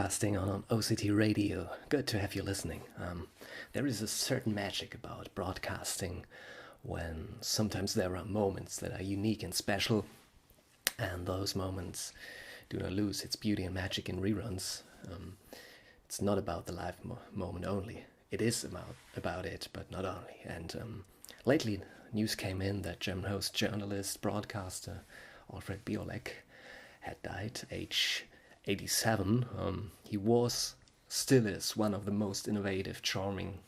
broadcasting on OCT radio. Good to have you listening. There is a certain magic about broadcasting when sometimes there are moments that are unique and special, and those moments do not lose its beauty and magic in reruns. It's not about the live moment only. It is about it, but not only. And lately, news came in that German host, journalist, broadcaster Alfred Biolek had died, age 87. He still is one of the most innovative, charming,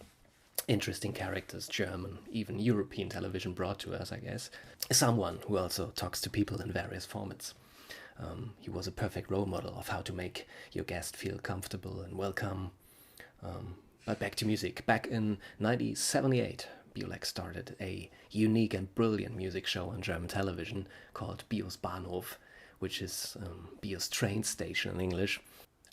interesting characters German, even European television brought to us, I guess. Someone who also talks to people in various formats. He was a perfect role model of how to make your guest feel comfortable and welcome. But back to music. Back in 1978, Biolek started a unique and brilliant music show on German television called Bahnhof, which is Bio's train station in English.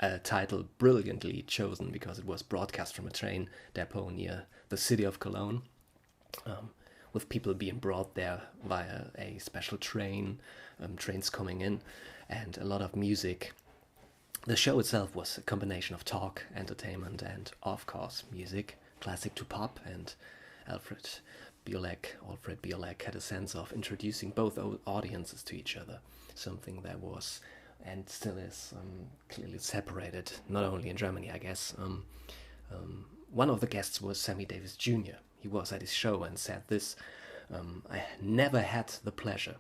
A title brilliantly chosen because it was broadcast from a train depot near the city of Cologne, with people being brought there via a special train, trains coming in, and a lot of music. The show itself was a combination of talk, entertainment, and, of course, music, classic to pop, and Alfred Biolek had a sense of introducing both audiences to each other, something that was and still is clearly separated, not only in Germany, I guess. One of the guests was Sammy Davis Jr. He was at his show and said this: I never had the pleasure,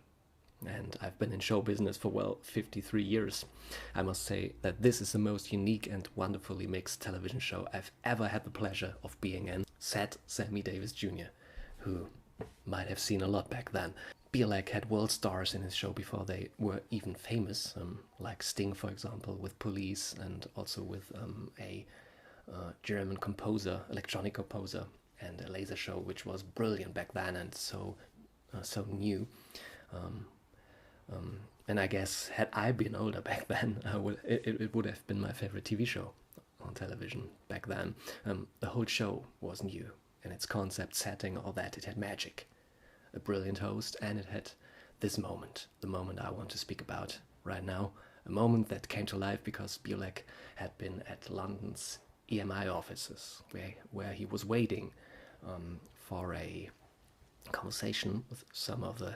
and I've been in show business for, 53 years. I must say that this is the most unique and wonderfully mixed television show I've ever had the pleasure of being in, said Sammy Davis Jr., who might have seen a lot back then. Biolek had world stars in his show before they were even famous, like Sting, for example, with Police, and also with a German composer, electronic composer, and a laser show, which was brilliant back then and so new. And I guess had I been older back then, it would have been my favorite TV show on television back then. The whole show was new in its concept, setting, all that. It had magic, a brilliant host, and it had this moment, the moment I want to speak about right now, a moment that came to life because Biolek had been at London's EMI offices, where he was waiting for a conversation with some of the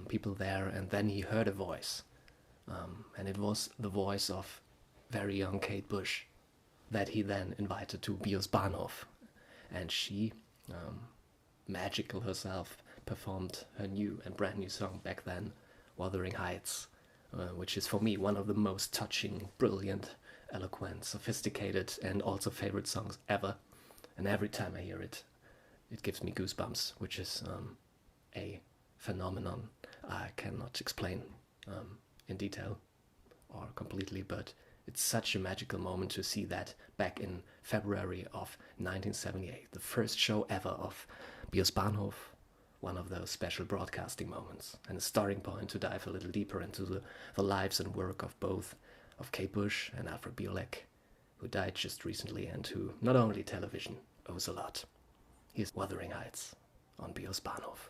people there, and then he heard a voice, and it was the voice of very young Kate Bush that he then invited to Bio's Bahnhof, and she, magical herself, performed her new and brand new song back then, Wuthering, which is for me one of the most touching, brilliant, eloquent, sophisticated, and also favorite songs ever. And every time I hear it, it gives me goosebumps, which is a phenomenon I cannot explain in detail or completely, but it's such a magical moment to see that back in February of 1978, the first show ever of Bio's Bahnhof, one of those special broadcasting moments, and a starting point to dive a little deeper into the lives and work of both of Kate Bush and Alfred Biolek, who died just recently and who not only television owes a lot. Here's Wuthering Heights on Bio's Bahnhof.